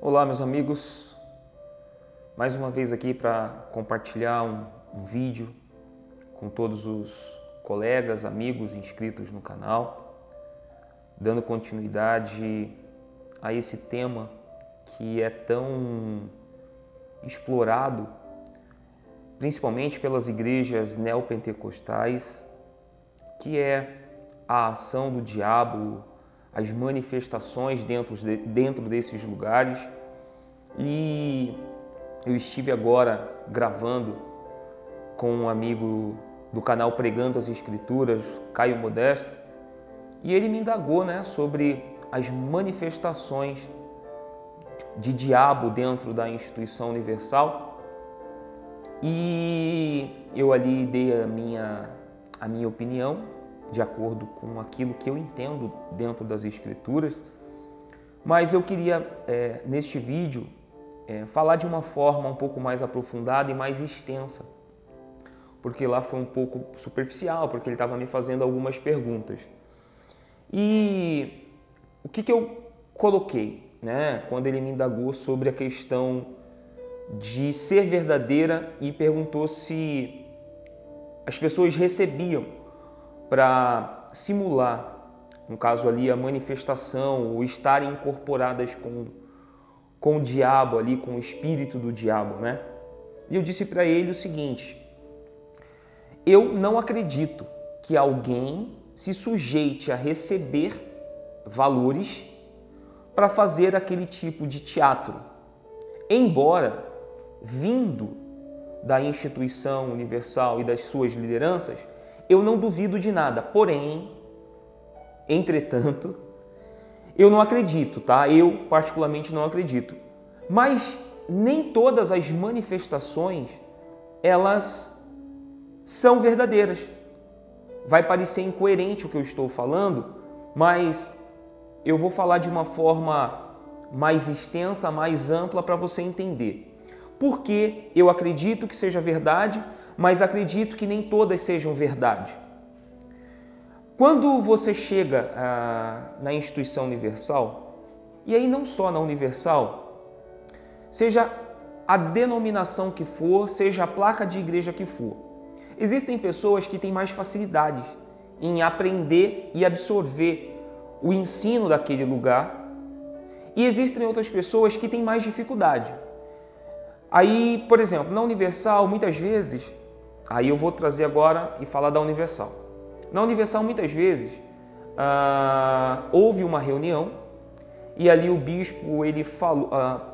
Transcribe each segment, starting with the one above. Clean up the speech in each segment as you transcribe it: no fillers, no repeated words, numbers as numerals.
Olá, meus amigos, mais uma vez aqui para compartilhar um vídeo com todos os colegas, amigos inscritos no canal, dando continuidade a esse tema que é tão explorado, principalmente pelas igrejas neopentecostais, que é a ação do diabo, as manifestações dentro desses lugares. E eu estive agora gravando com um amigo do canal Pregando as Escrituras, Caio Modesto, e ele me indagou, sobre as manifestações de diabo dentro da instituição universal. E eu ali dei a minha opinião, de acordo com aquilo que eu entendo dentro das Escrituras. Mas eu queria, neste vídeo, falar de uma forma um pouco mais aprofundada e mais extensa, porque lá foi um pouco superficial, porque ele estava me fazendo algumas perguntas. E o que eu coloquei, quando ele me indagou sobre a questão de ser verdadeira e perguntou se as pessoas recebiam para simular, no caso ali, a manifestação ou estarem incorporadas com o diabo ali, com o espírito do diabo, E eu disse para ele o seguinte: eu não acredito que alguém se sujeite a receber valores para fazer aquele tipo de teatro, embora vindo da instituição universal e das suas lideranças, eu não duvido de nada. Porém, entretanto, eu não acredito, Eu particularmente não acredito. Mas nem todas as manifestações, elas são verdadeiras. Vai parecer incoerente o que eu estou falando, mas eu vou falar de uma forma mais extensa, mais ampla para você entender. Porque eu acredito que seja verdade, mas acredito que nem todas sejam verdade. Quando você chega na instituição universal, e aí não só na universal, seja a denominação que for, seja a placa de igreja que for, existem pessoas que têm mais facilidade em aprender e absorver o ensino daquele lugar, e existem outras pessoas que têm mais dificuldade. Aí, por exemplo, na Universal, muitas vezes, aí eu vou trazer agora e falar da Universal. Na Universal, muitas vezes, houve uma reunião e ali o bispo ele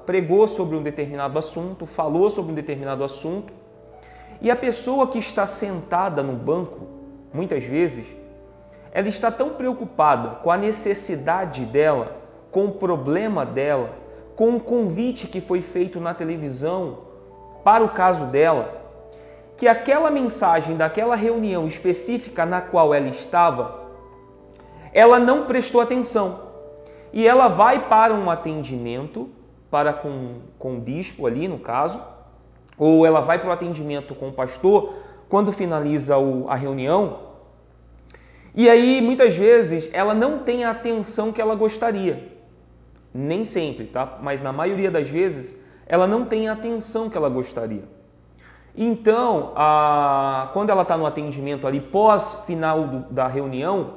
pregou sobre um determinado assunto, falou sobre um determinado assunto, e a pessoa que está sentada no banco, muitas vezes, ela está tão preocupada com a necessidade dela, com o problema dela, com o convite que foi feito na televisão para o caso dela, que aquela mensagem daquela reunião específica na qual ela estava, ela não prestou atenção. E ela vai para um atendimento com o bispo ali, no caso, ou ela vai para o atendimento com o pastor quando finaliza a reunião. E aí, muitas vezes, ela não tem a atenção que ela gostaria. Nem sempre, Mas na maioria das vezes, ela não tem a atenção que ela gostaria. Então, quando ela está no atendimento ali, pós-final da reunião,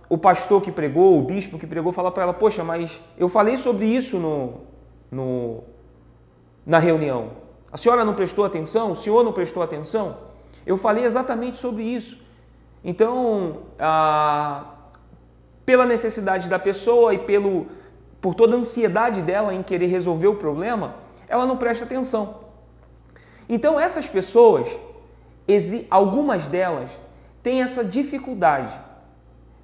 o pastor que pregou, o bispo que pregou, fala para ela: poxa, mas eu falei sobre isso na reunião. A senhora não prestou atenção? O senhor não prestou atenção? Eu falei exatamente sobre isso. Então, pela necessidade da pessoa e por toda a ansiedade dela em querer resolver o problema, ela não presta atenção. Então essas pessoas, algumas delas, têm essa dificuldade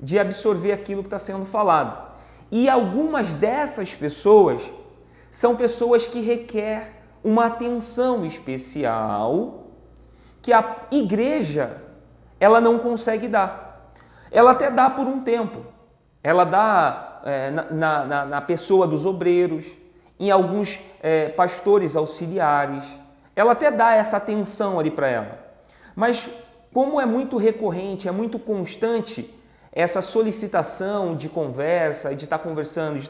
de absorver aquilo que está sendo falado. E algumas dessas pessoas são pessoas que requerem uma atenção especial que a igreja ela não consegue dar. Ela até dá por um tempo. Ela dá na pessoa dos obreiros, em alguns pastores auxiliares. Ela até dá essa atenção ali para ela. Mas como é muito recorrente, é muito constante, essa solicitação de conversa, de estar conversando,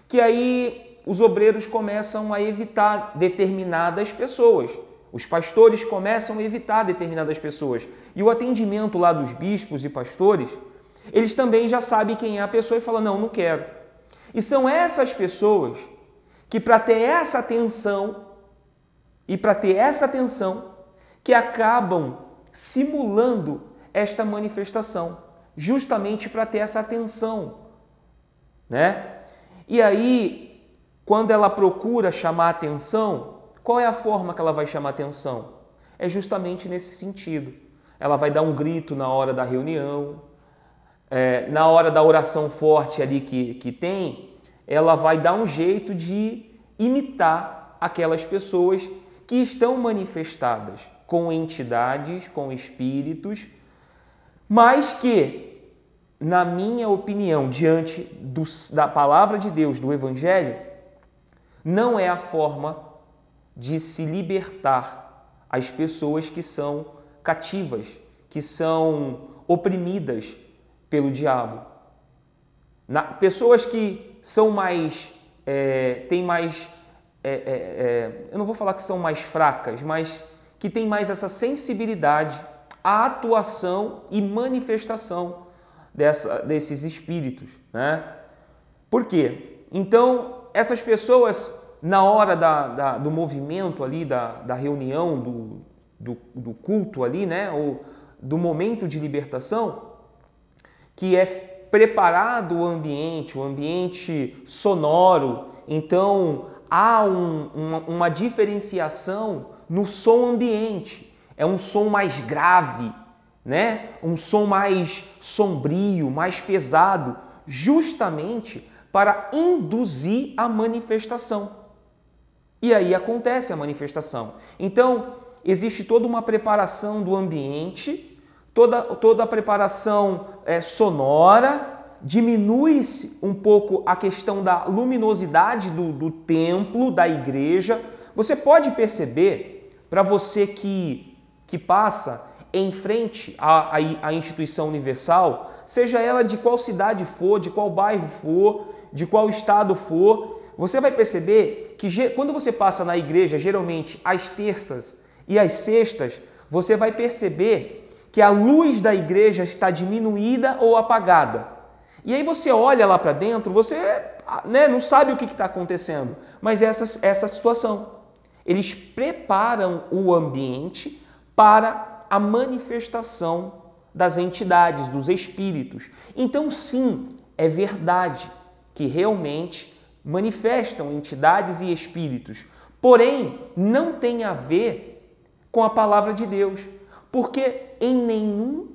que aí os obreiros começam a evitar determinadas pessoas. Os pastores começam a evitar determinadas pessoas. E o atendimento lá dos bispos e pastores, eles também já sabem quem é a pessoa e falam, não quero. E são essas pessoas que para ter essa atenção, que acabam simulando esta manifestação, justamente para ter essa atenção, né? E aí, quando ela procura chamar atenção, qual é a forma que ela vai chamar atenção? É justamente nesse sentido. Ela vai dar um grito na hora da reunião, na hora da oração forte ali que tem, ela vai dar um jeito de imitar aquelas pessoas que estão manifestadas com entidades, com espíritos, mas que, na minha opinião, diante da palavra de Deus, do Evangelho, não é a forma de se libertar as pessoas que são cativas, que são oprimidas pelo diabo. Pessoas que são mais, eu não vou falar que são mais fracas, mas que têm mais essa sensibilidade à atuação e manifestação desses espíritos, né? Por quê? Então, essas pessoas, na hora do movimento ali, da reunião, do culto ali, né? Ou do momento de libertação, que é preparado o ambiente sonoro, então há uma diferenciação no som ambiente. É um som mais grave, né? Um som mais sombrio, mais pesado, justamente para induzir a manifestação. E aí acontece a manifestação. Então, existe toda uma preparação do ambiente, toda a preparação sonora, diminui-se um pouco a questão da luminosidade do templo, da igreja. Você pode perceber, para você que passa em frente à instituição universal, seja ela de qual cidade for, de qual bairro for, de qual estado for, você vai perceber que quando você passa na igreja, geralmente às terças e às sextas, você vai perceber que a luz da igreja está diminuída ou apagada. E aí você olha lá para dentro, você não sabe o que está acontecendo, mas essa situação. Eles preparam o ambiente para a manifestação das entidades, dos espíritos. Então, sim, é verdade que realmente manifestam entidades e espíritos, porém, não tem a ver com a palavra de Deus, porque em nenhum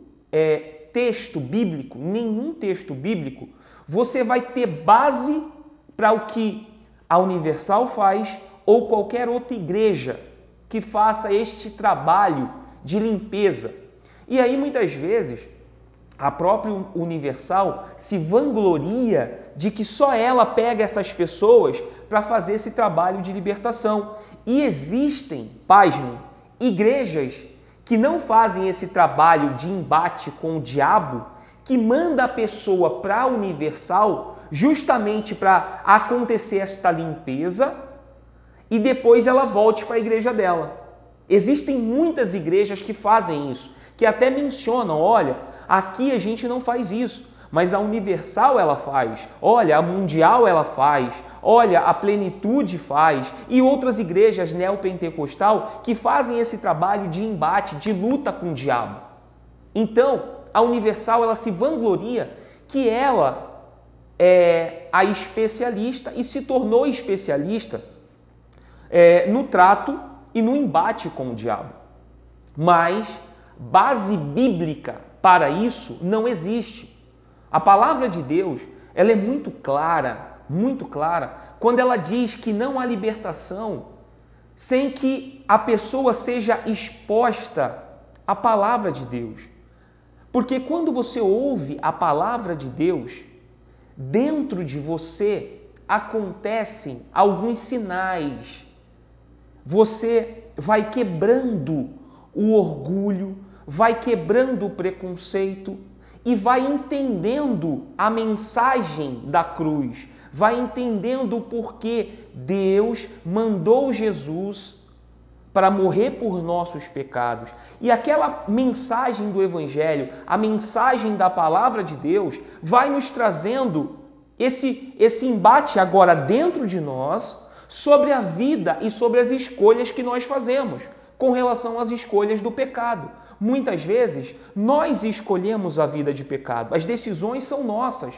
texto bíblico, você vai ter base para o que a Universal faz ou qualquer outra igreja que faça este trabalho de limpeza. E aí, muitas vezes, a própria Universal se vangloria de que só ela pega essas pessoas para fazer esse trabalho de libertação. E existem, pasmem, igrejas que não fazem esse trabalho de embate com o diabo, que manda a pessoa para a Universal justamente para acontecer esta limpeza e depois ela volte para a igreja dela. Existem muitas igrejas que fazem isso, que até mencionam, olha, aqui a gente não faz isso, mas a Universal ela faz, olha, a Mundial ela faz, olha, a Plenitude faz, e outras igrejas neopentecostal que fazem esse trabalho de embate, de luta com o diabo. Então, a Universal ela se vangloria que ela é a especialista e se tornou especialista no trato e no embate com o diabo. Mas base bíblica para isso não existe. A palavra de Deus, ela é muito clara, quando ela diz que não há libertação sem que a pessoa seja exposta à palavra de Deus. Porque quando você ouve a palavra de Deus, dentro de você acontecem alguns sinais. Você vai quebrando o orgulho, vai quebrando o preconceito e vai entendendo a mensagem da cruz, vai entendendo o porquê Deus mandou Jesus para morrer por nossos pecados. E aquela mensagem do Evangelho, a mensagem da palavra de Deus, vai nos trazendo esse embate agora dentro de nós sobre a vida e sobre as escolhas que nós fazemos com relação às escolhas do pecado. Muitas vezes, nós escolhemos a vida de pecado. As decisões são nossas.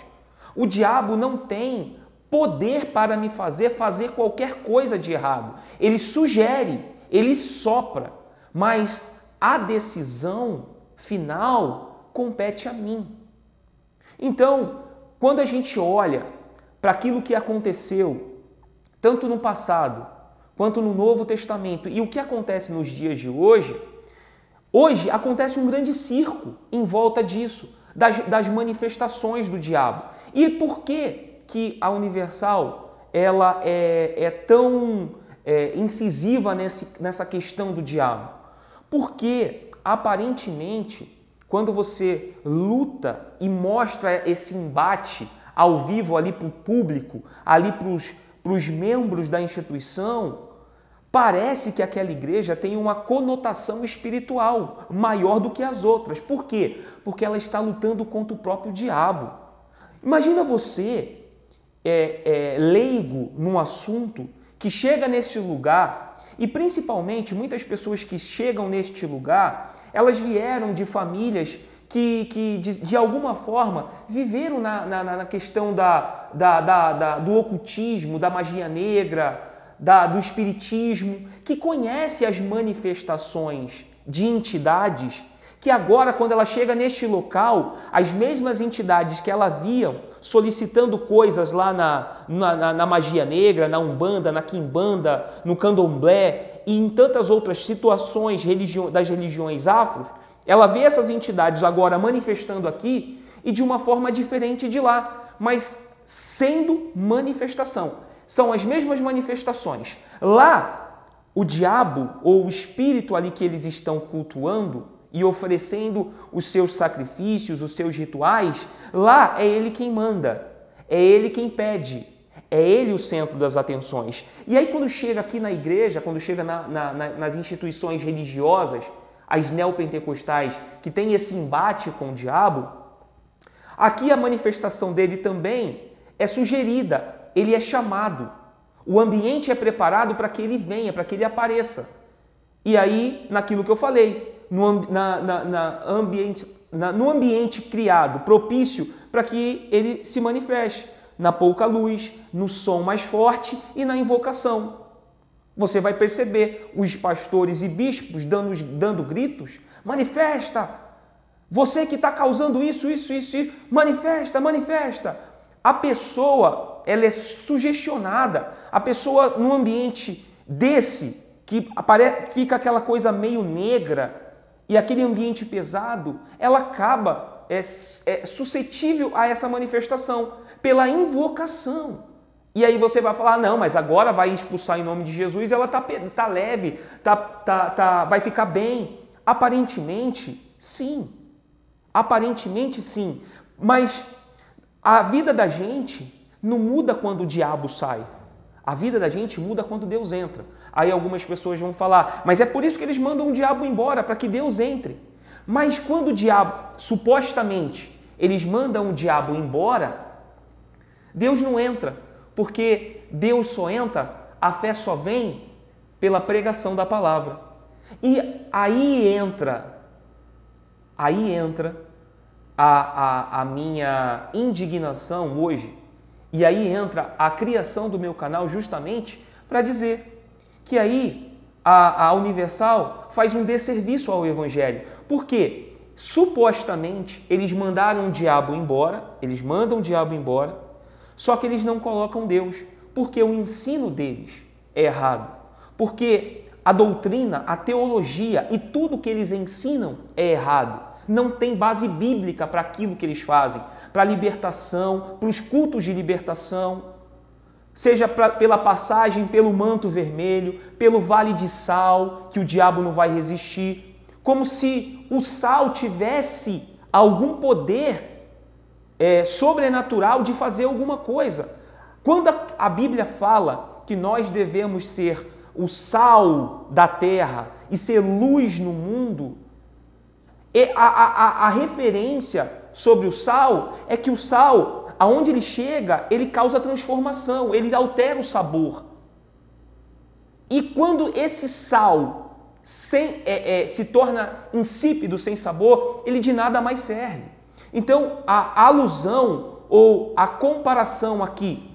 O diabo não tem poder para me fazer qualquer coisa de errado. Ele sugere, ele sopra, mas a decisão final compete a mim. Então, quando a gente olha para aquilo que aconteceu, tanto no passado quanto no Novo Testamento, e o que acontece nos dias de hoje, hoje acontece um grande circo em volta disso, das manifestações do diabo. E por que a Universal ela é tão incisiva nessa questão do diabo? Porque, aparentemente, quando você luta e mostra esse embate ao vivo ali para o público, ali para os membros da instituição, parece que aquela igreja tem uma conotação espiritual maior do que as outras. Por quê? Porque ela está lutando contra o próprio diabo. Imagina você, leigo num assunto, que chega nesse lugar, e principalmente muitas pessoas que chegam neste lugar, elas vieram de famílias que de alguma forma viveram na questão do ocultismo, da magia negra, do espiritismo, que conhece as manifestações de entidades, que agora, quando ela chega neste local, as mesmas entidades que ela viam solicitando coisas lá na magia negra, na Umbanda, na Quimbanda, no Candomblé e em tantas outras situações das religiões afros, ela vê essas entidades agora manifestando aqui e de uma forma diferente de lá, mas sendo manifestação. São as mesmas manifestações. Lá, o diabo ou o espírito ali que eles estão cultuando e oferecendo os seus sacrifícios, os seus rituais, lá é ele quem manda, é ele quem pede, é ele o centro das atenções. E aí quando chega aqui na igreja, quando chega nas instituições religiosas, as neopentecostais, que tem esse embate com o diabo, aqui a manifestação dele também é sugerida, ele é chamado. O ambiente é preparado para que ele venha, para que ele apareça. E aí, naquilo que eu falei, no ambiente criado, propício para que ele se manifeste, na pouca luz, no som mais forte e na invocação. Você vai perceber os pastores e bispos dando gritos: manifesta! Você que está causando isso, manifesta, manifesta! A pessoa, ela é sugestionada. A pessoa, num ambiente desse, que fica aquela coisa meio negra e aquele ambiente pesado, ela acaba suscetível a essa manifestação pela invocação. E aí você vai falar: não, mas agora vai expulsar em nome de Jesus, ela tá leve, vai ficar bem. Aparentemente, sim. Aparentemente, sim. Mas a vida da gente não muda quando o diabo sai. A vida da gente muda quando Deus entra. Aí algumas pessoas vão falar: mas é por isso que eles mandam o diabo embora, para que Deus entre. Mas quando o diabo, supostamente, eles mandam o diabo embora, Deus não entra, porque Deus só entra, a fé só vem pela pregação da palavra. E aí entra a minha indignação hoje, e aí entra a criação do meu canal justamente para dizer que aí a Universal faz um desserviço ao Evangelho. Por quê? Supostamente eles mandaram o diabo embora, eles mandam o diabo embora, só que eles não colocam Deus, porque o ensino deles é errado. Porque a doutrina, a teologia e tudo que eles ensinam é errado. Não tem base bíblica para aquilo que eles fazem, para a libertação, para os cultos de libertação, seja pela passagem pelo manto vermelho, pelo vale de sal, que o diabo não vai resistir, como se o sal tivesse algum poder sobrenatural de fazer alguma coisa. Quando a Bíblia fala que nós devemos ser o sal da terra e ser luz no mundo, a referência sobre o sal é que o sal, aonde ele chega, ele causa transformação, ele altera o sabor. E quando esse sal se torna insípido, sem sabor, ele de nada mais serve. Então, a alusão ou a comparação aqui,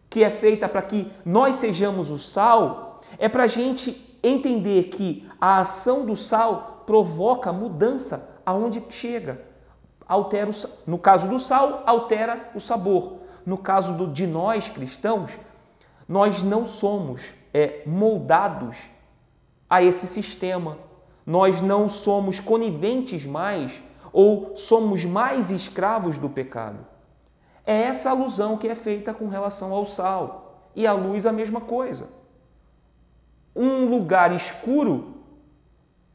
que é feita para que nós sejamos o sal, é para a gente entender que a ação do sal provoca mudança aonde chega. No caso do sal, altera o sabor. No caso de nós cristãos, nós não somos moldados a esse sistema. Nós não somos coniventes mais ou somos mais escravos do pecado. É essa alusão que é feita com relação ao sal. E a luz a mesma coisa. Um lugar escuro,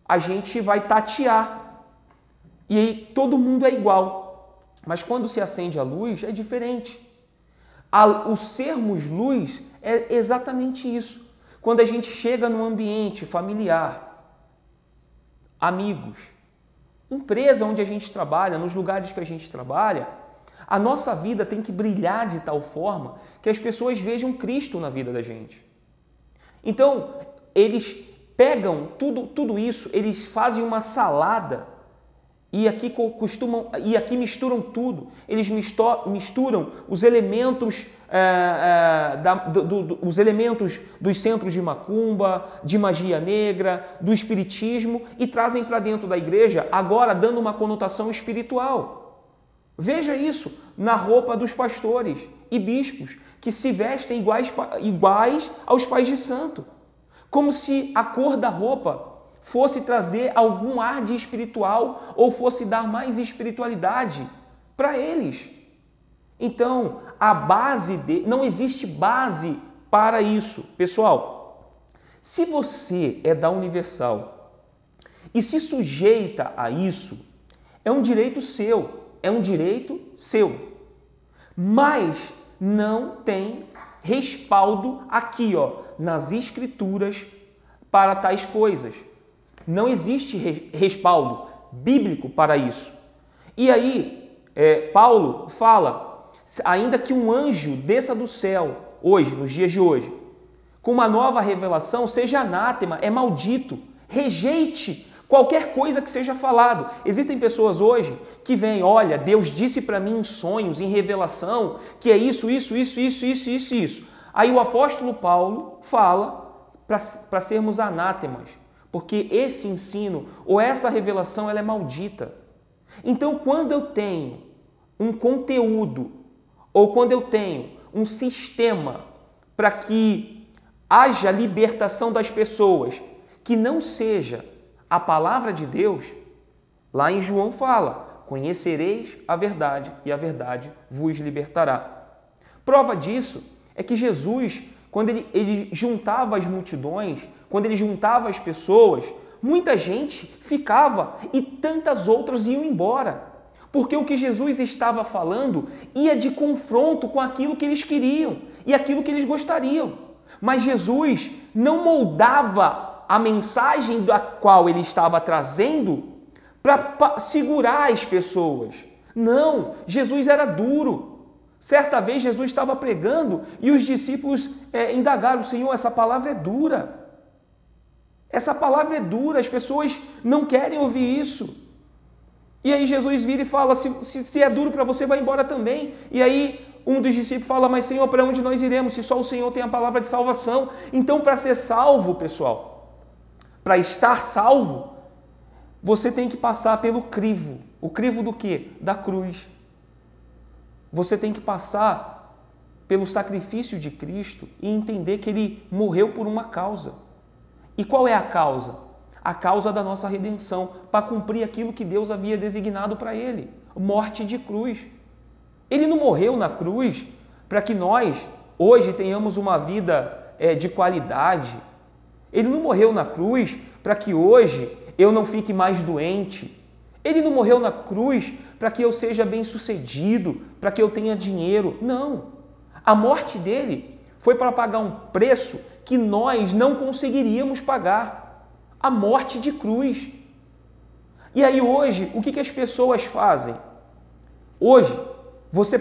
a gente vai tatear. E aí todo mundo é igual. Mas quando se acende a luz, é diferente. O sermos luz é exatamente isso. Quando a gente chega num ambiente familiar, amigos, empresa onde a gente trabalha, nos lugares que a gente trabalha, a nossa vida tem que brilhar de tal forma que as pessoas vejam Cristo na vida da gente. Então, eles pegam tudo isso, eles fazem uma salada e aqui misturam tudo. Eles misturam os elementos, os elementos dos centros de macumba, de magia negra, do espiritismo e trazem para dentro da igreja, agora dando uma conotação espiritual. Veja isso na roupa dos pastores e bispos, que se vestem iguais aos pais de santo. Como se a cor da roupa fosse trazer algum ar de espiritual ou fosse dar mais espiritualidade para eles. Então, não existe base para isso. Pessoal, se você é da Universal e se sujeita a isso, é um direito seu. É um direito seu, mas não tem respaldo aqui, nas Escrituras para tais coisas. Não existe respaldo bíblico para isso. E aí, Paulo fala, ainda que um anjo desça do céu, hoje, nos dias de hoje, com uma nova revelação, seja anátema, é maldito, rejeite qualquer coisa que seja falado. Existem pessoas hoje que vêm, olha, Deus disse para mim em sonhos, em revelação, que é isso. Aí o apóstolo Paulo fala para sermos anátemas, porque esse ensino ou essa revelação ela é maldita. Então, quando eu tenho um conteúdo ou quando eu tenho um sistema para que haja libertação das pessoas, que não seja a palavra de Deus, lá em João fala, conhecereis a verdade e a verdade vos libertará. Prova disso é que Jesus, quando ele juntava as multidões, quando ele juntava as pessoas, muita gente ficava e tantas outras iam embora. Porque o que Jesus estava falando ia de confronto com aquilo que eles queriam e aquilo que eles gostariam. Mas Jesus não moldava a mensagem da qual ele estava trazendo para segurar as pessoas. Não, Jesus era duro. Certa vez Jesus estava pregando e os discípulos indagaram, Senhor, essa palavra é dura. Essa palavra é dura, as pessoas não querem ouvir isso. E aí Jesus vira e fala, se é duro para você, vai embora também. E aí um dos discípulos fala, mas Senhor, para onde nós iremos? Se só o Senhor tem a palavra de salvação. Então, para ser salvo, pessoal, para estar salvo, você tem que passar pelo crivo. O crivo do quê? Da cruz. Você tem que passar pelo sacrifício de Cristo e entender que Ele morreu por uma causa. E qual é a causa? A causa da nossa redenção, para cumprir aquilo que Deus havia designado para Ele. Morte de cruz. Ele não morreu na cruz para que nós, hoje, tenhamos uma vida de qualidade. Ele não morreu na cruz para que hoje eu não fique mais doente. Ele não morreu na cruz para que eu seja bem-sucedido, para que eu tenha dinheiro. Não. A morte dele foi para pagar um preço que nós não conseguiríamos pagar. A morte de cruz. E aí hoje, o que as pessoas fazem? Hoje, você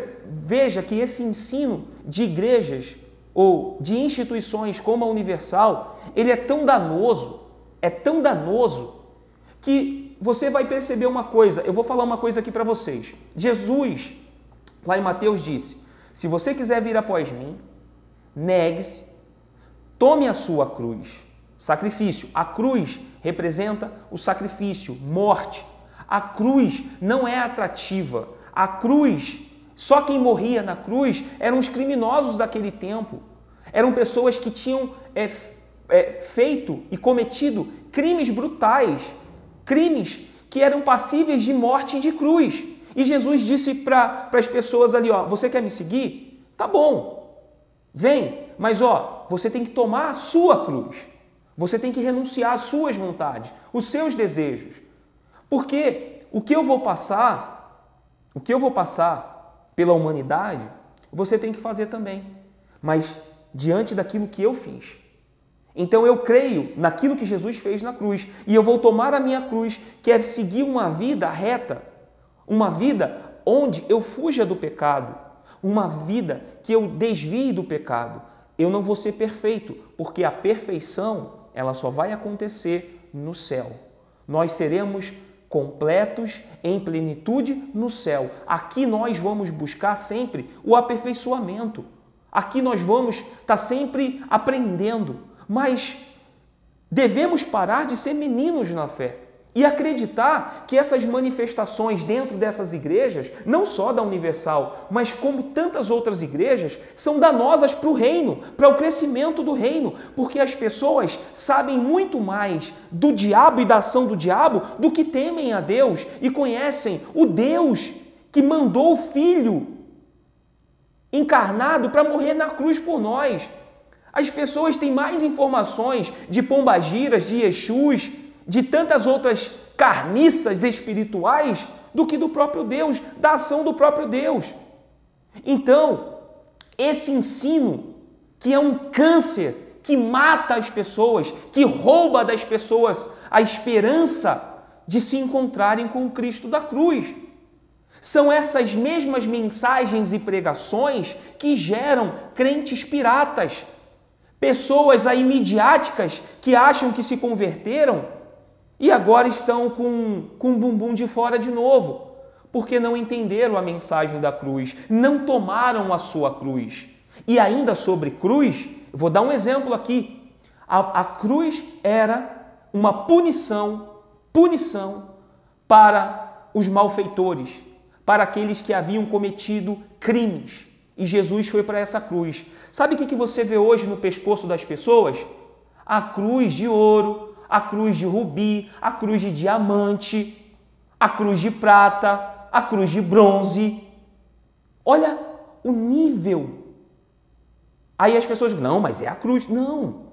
veja que esse ensino de igrejas ou de instituições como a Universal, ele é tão danoso, que você vai perceber uma coisa. Eu vou falar uma coisa aqui para vocês. Jesus, lá em Mateus, disse: se você quiser vir após mim, negue-se, tome a sua cruz. Sacrifício. A cruz representa o sacrifício, morte. A cruz não é atrativa. A cruz, só quem morria na cruz eram os criminosos daquele tempo. Eram pessoas que tinham feito e cometido crimes brutais, crimes que eram passíveis de morte e de cruz. E Jesus disse para as pessoas ali, ó, você quer me seguir? Tá bom, vem, mas ó, você tem que tomar a sua cruz. Você tem que renunciar às suas vontades, os seus desejos. Porque o que eu vou passar pela humanidade, você tem que fazer também. Mas diante daquilo que eu fiz. Então eu creio naquilo que Jesus fez na cruz. E eu vou tomar a minha cruz, que é seguir uma vida reta. Uma vida onde eu fuja do pecado. Uma vida que eu desvie do pecado. Eu não vou ser perfeito, porque a perfeição, ela só vai acontecer no céu. Nós seremos completos em plenitude no céu. Aqui nós vamos buscar sempre o aperfeiçoamento. Aqui nós vamos estar sempre aprendendo. Mas devemos parar de ser meninos na fé e acreditar que essas manifestações dentro dessas igrejas, não só da Universal, mas como tantas outras igrejas, são danosas para o reino, para o crescimento do reino, porque as pessoas sabem muito mais do diabo e da ação do diabo do que temem a Deus e conhecem o Deus que mandou o Filho encarnado para morrer na cruz por nós. As pessoas têm mais informações de pombagiras, de Exus, de tantas outras carniças espirituais do que do próprio Deus, da ação do próprio Deus. Então, esse ensino, que é um câncer, que mata as pessoas, que rouba das pessoas a esperança de se encontrarem com o Cristo da cruz. São essas mesmas mensagens e pregações que geram crentes piratas, pessoas aí midiáticas que acham que se converteram e agora estão com o bumbum de fora de novo, porque não entenderam a mensagem da cruz, não tomaram a sua cruz. E ainda sobre cruz, eu vou dar um exemplo aqui. A cruz era uma punição para os malfeitores, para aqueles que haviam cometido crimes. E Jesus foi para essa cruz. Sabe o que você vê hoje no pescoço das pessoas? A cruz de ouro, a cruz de rubi, a cruz de diamante, a cruz de prata, a cruz de bronze. Olha o nível. Aí as pessoas, não, mas é a cruz. Não.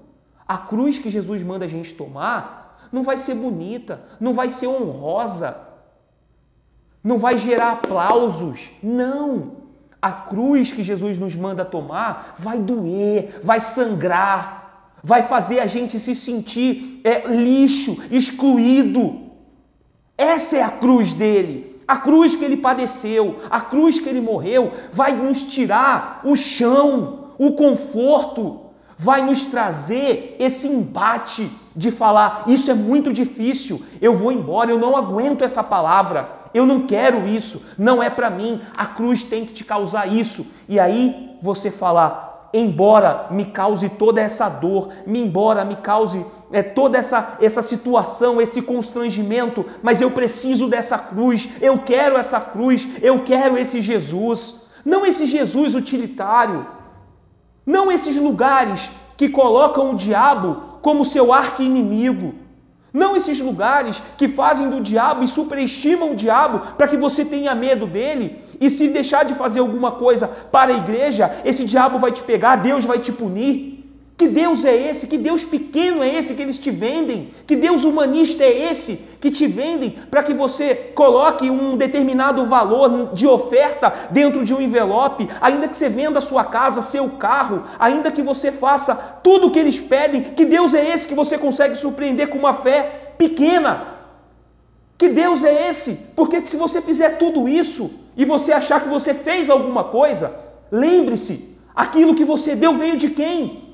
A cruz que Jesus manda a gente tomar não vai ser bonita, não vai ser honrosa, não vai gerar aplausos. Não. A cruz que Jesus nos manda tomar vai doer, vai sangrar, vai fazer a gente se sentir lixo, excluído. Essa é a cruz dele. A cruz que ele padeceu, a cruz que ele morreu, vai nos tirar o chão, o conforto, vai nos trazer esse embate de falar, isso é muito difícil, eu vou embora, eu não aguento essa palavra. Eu não quero isso, não é para mim, a cruz tem que te causar isso. E aí você falar, embora me cause toda essa dor, embora me cause toda essa situação, esse constrangimento, mas eu preciso dessa cruz, eu quero essa cruz, eu quero esse Jesus. Não esse Jesus utilitário, não esses lugares que colocam o diabo como seu arqui-inimigo. Não esses lugares que fazem do diabo e superestimam o diabo para que você tenha medo dele e se deixar de fazer alguma coisa para a igreja, esse diabo vai te pegar, Deus vai te punir. Que Deus é esse? Que Deus pequeno é esse que eles te vendem? Que Deus humanista é esse que te vendem para que você coloque um determinado valor de oferta dentro de um envelope, ainda que você venda a sua casa, seu carro, ainda que você faça tudo o que eles pedem? Que Deus é esse que você consegue surpreender com uma fé pequena? Que Deus é esse? Porque se você fizer tudo isso e você achar que você fez alguma coisa, lembre-se, aquilo que você deu veio de quem?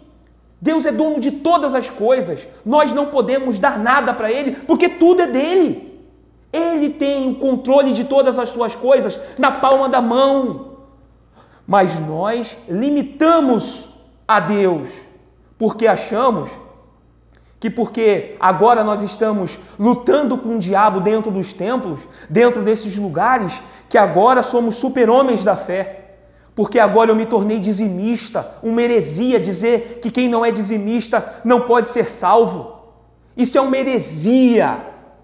Deus é dono de todas as coisas. Nós não podemos dar nada para Ele, porque tudo é dele. Ele tem o controle de todas as suas coisas na palma da mão. Mas nós limitamos a Deus, porque achamos que porque agora nós estamos lutando com o diabo dentro dos templos, dentro desses lugares, que agora somos super-homens da fé. Porque agora eu me tornei dizimista, uma heresia dizer que quem não é dizimista não pode ser salvo. Isso é uma heresia,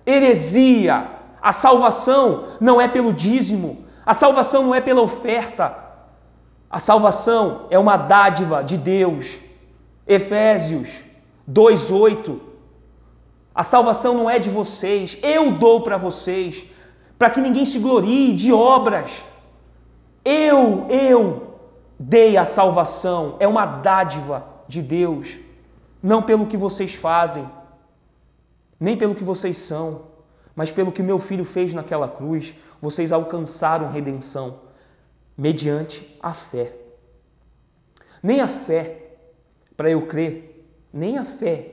heresia. A salvação não é pelo dízimo, a salvação não é pela oferta. A salvação é uma dádiva de Deus. Efésios 2:8. A salvação não é de vocês, eu dou para vocês, para que ninguém se glorie de obras. Eu dei a salvação, é uma dádiva de Deus, não pelo que vocês fazem, nem pelo que vocês são, mas pelo que meu filho fez naquela cruz. Vocês alcançaram redenção mediante a fé. Nem a fé para eu crer, nem a fé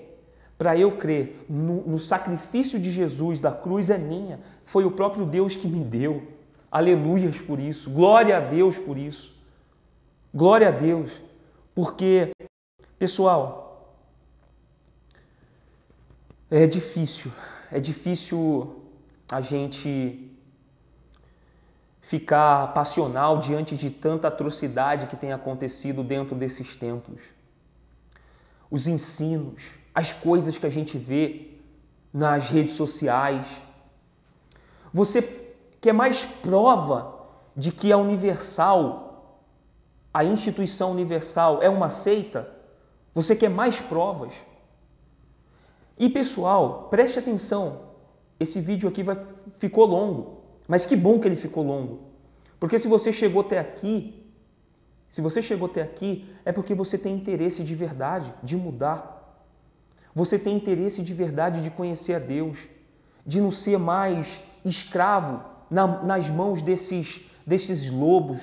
para eu crer no sacrifício de Jesus da cruz é minha, foi o próprio Deus que me deu. Aleluias por isso, glória a Deus por isso, glória a Deus, porque, pessoal, é difícil a gente ficar passional diante de tanta atrocidade que tem acontecido dentro desses templos. Os ensinos, as coisas que a gente vê nas redes sociais. Você quer mais prova de que a Universal, a instituição Universal é uma seita? Você quer mais provas? E pessoal, preste atenção, esse vídeo aqui ficou longo, mas que bom que ele ficou longo, porque se você chegou até aqui, é porque você tem interesse de verdade de mudar, você tem interesse de verdade de conhecer a Deus, de não ser mais escravo nas mãos desses lobos,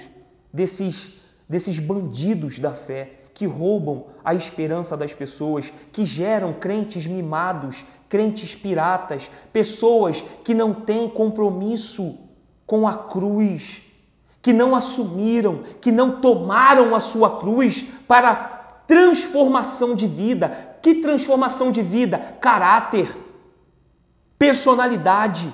desses bandidos da fé, que roubam a esperança das pessoas, que geram crentes mimados, crentes piratas, pessoas que não têm compromisso com a cruz, que não assumiram, que não tomaram a sua cruz para transformação de vida. Que transformação de vida? Caráter, personalidade.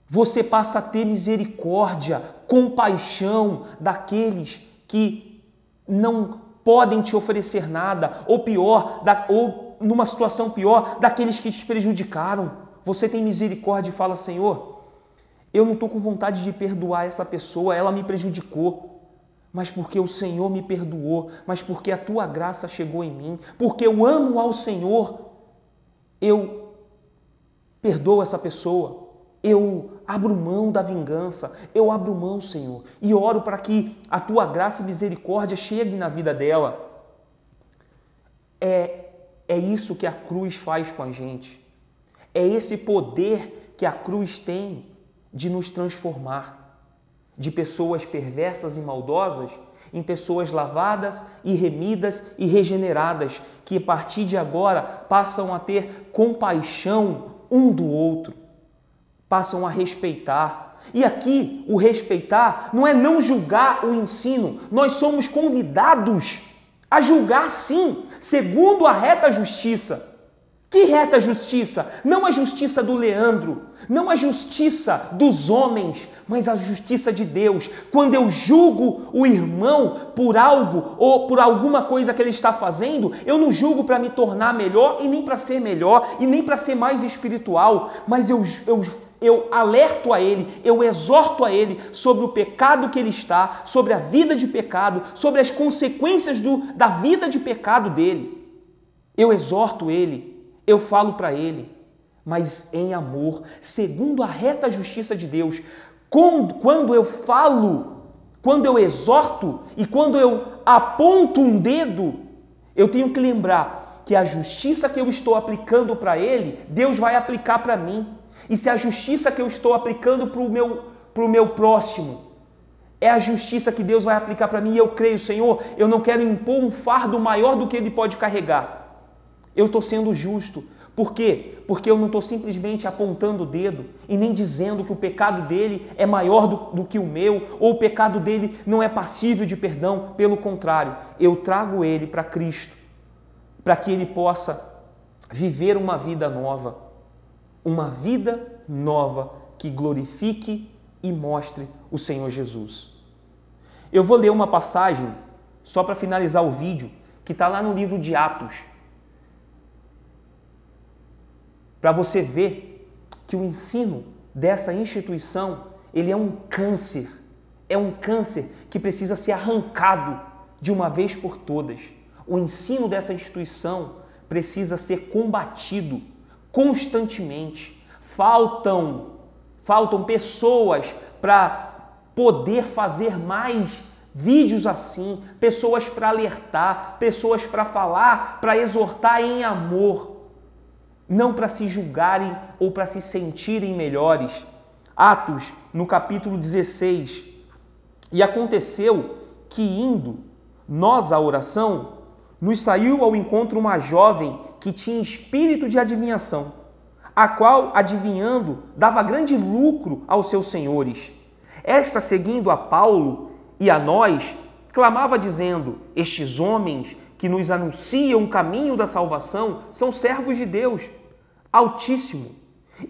Você passa a ter misericórdia, compaixão daqueles que não podem te oferecer nada, ou pior, ou numa situação pior, daqueles que te prejudicaram. Você tem misericórdia e fala: Senhor, eu não estou com vontade de perdoar essa pessoa, ela me prejudicou, mas porque o Senhor me perdoou, mas porque a tua graça chegou em mim, porque eu amo ao Senhor, eu perdoo essa pessoa. Eu abro mão da vingança, eu abro mão, Senhor, e oro para que a tua graça e misericórdia chegue na vida dela. É isso que a cruz faz com a gente. É esse poder que a cruz tem de nos transformar de pessoas perversas e maldosas em pessoas lavadas e remidas e regeneradas, que a partir de agora passam a ter compaixão um do outro, passam a respeitar. E aqui o respeitar não é não julgar o ensino, nós somos convidados a julgar sim, segundo a reta justiça. Que reta justiça? Não a justiça do Leandro, não a justiça dos homens, mas a justiça de Deus. Quando eu julgo o irmão por algo ou por alguma coisa que ele está fazendo, eu não julgo para me tornar melhor e nem para ser melhor e nem para ser mais espiritual, mas eu eu alerto a ele, eu exorto a ele sobre o pecado que ele está, sobre a vida de pecado, sobre as consequências da vida de pecado dele. Eu exorto ele, eu falo para ele, mas em amor, segundo a reta justiça de Deus. Quando eu falo, quando eu exorto e quando eu aponto um dedo, eu tenho que lembrar que a justiça que eu estou aplicando para ele, Deus vai aplicar para mim. E se a justiça que eu estou aplicando para o meu próximo é a justiça que Deus vai aplicar para mim, e eu creio, Senhor, eu não quero impor um fardo maior do que ele pode carregar. Eu estou sendo justo. Por quê? Porque eu não estou simplesmente apontando o dedo e nem dizendo que o pecado dele é maior do que o meu, ou o pecado dele não é passível de perdão. Pelo contrário, eu trago ele para Cristo, para que ele possa viver uma vida nova que glorifique e mostre o Senhor Jesus. Eu vou ler uma passagem, só para finalizar o vídeo, que está lá no livro de Atos, para você ver que o ensino dessa instituição, ele é um câncer que precisa ser arrancado de uma vez por todas. O ensino dessa instituição precisa ser combatido constantemente. Faltam pessoas para poder fazer mais vídeos assim, pessoas para alertar, pessoas para falar, para exortar em amor, não para se julgarem ou para se sentirem melhores. Atos, no capítulo 16. E aconteceu que, indo nós à oração, nos saiu ao encontro uma jovem que tinha espírito de adivinhação, a qual, adivinhando, dava grande lucro aos seus senhores. Esta, seguindo a Paulo e a nós, clamava dizendo: estes homens que nos anunciam o caminho da salvação são servos de Deus Altíssimo.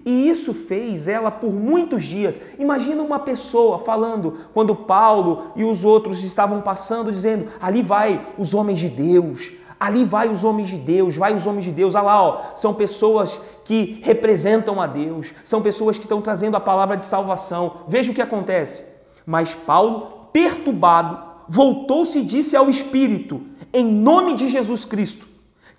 E isso fez ela por muitos dias. Imagina uma pessoa falando, quando Paulo e os outros estavam passando, dizendo: ali vai os homens de Deus, ali vai os homens de Deus, vai os homens de Deus. Olha lá, ó, são pessoas que representam a Deus, são pessoas que estão trazendo a palavra de salvação. Veja o que acontece. Mas Paulo, perturbado, voltou-se e disse ao Espírito: em nome de Jesus Cristo,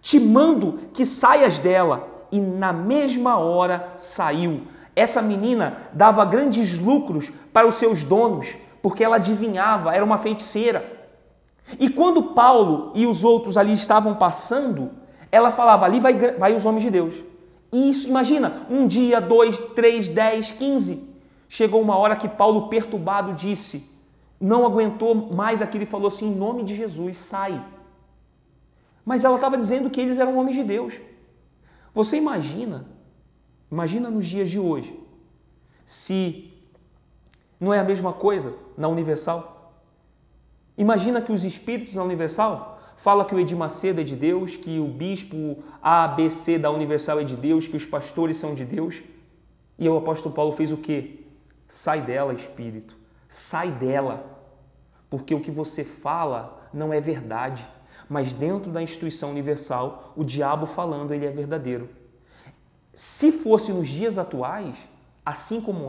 te mando que saias dela. E na mesma hora saiu. Essa menina dava grandes lucros para os seus donos, porque ela adivinhava, era uma feiticeira. E quando Paulo e os outros ali estavam passando, ela falava: ali vai os homens de Deus. E isso, imagina, 1 dia, 2, 3, 10, 15. Chegou uma hora que Paulo, perturbado, disse, não aguentou mais aquilo e falou assim: em nome de Jesus, sai. Mas ela estava dizendo que eles eram homens de Deus. Você imagina nos dias de hoje, se não é a mesma coisa na Universal? Imagina que os espíritos na Universal falam que o Edir Macedo é de Deus, que o bispo ABC da Universal é de Deus, que os pastores são de Deus. E o apóstolo Paulo fez o quê? Sai dela, espírito, sai dela, porque o que você fala não é verdade. Mas dentro da instituição universal, o diabo falando, ele é verdadeiro. Se fosse nos dias atuais, assim como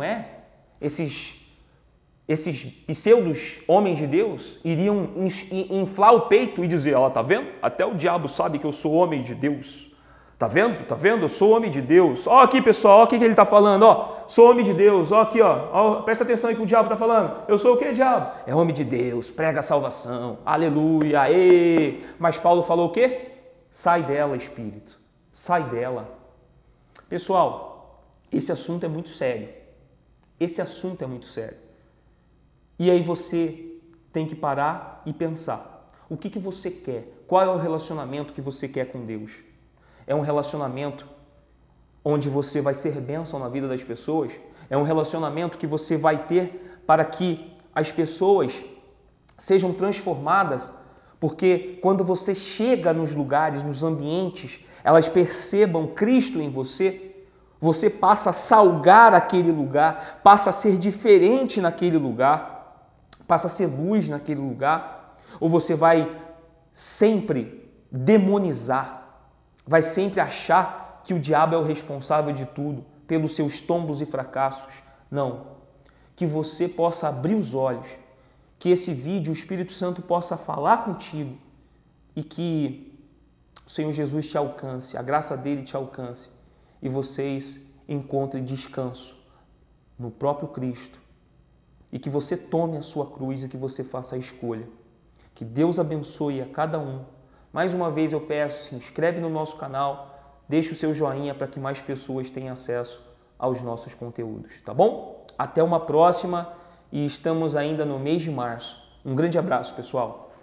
esses pseudos homens de Deus iriam inflar o peito e dizer: ó, tá vendo? Até o diabo sabe que eu sou homem de Deus. Tá vendo? Tá vendo? Eu sou homem de Deus. Ó aqui, pessoal, ó o que ele está falando, ó. Sou homem de Deus, ó aqui, ó. Presta atenção aí que o diabo está falando. Eu sou o que, diabo? É homem de Deus, prega a salvação. Aleluia, aê. Mas Paulo falou o quê? Sai dela, espírito. Sai dela. Pessoal, esse assunto é muito sério. Esse assunto é muito sério. E aí você tem que parar e pensar. O que você quer? Qual é o relacionamento que você quer com Deus? É um relacionamento onde você vai ser bênção na vida das pessoas? É um relacionamento que você vai ter para que as pessoas sejam transformadas? Porque quando você chega nos lugares, nos ambientes, elas percebam Cristo em você, você passa a salgar aquele lugar, passa a ser diferente naquele lugar, passa a ser luz naquele lugar, ou você vai sempre demonizar, vai sempre achar que o diabo é o responsável de tudo. pelos seus tombos e fracassos. Não. Que você possa abrir os olhos, que esse vídeo o Espírito Santo possa falar contigo e que o Senhor Jesus te alcance, a graça dele te alcance e vocês encontrem descanso no próprio Cristo e que você tome a sua cruz e que você faça a escolha. Que Deus abençoe a cada um. Mais uma vez eu peço, se inscreve no nosso canal, deixe o seu joinha para que mais pessoas tenham acesso aos nossos conteúdos, tá bom? Até uma próxima e estamos ainda no mês de março. Um grande abraço, pessoal!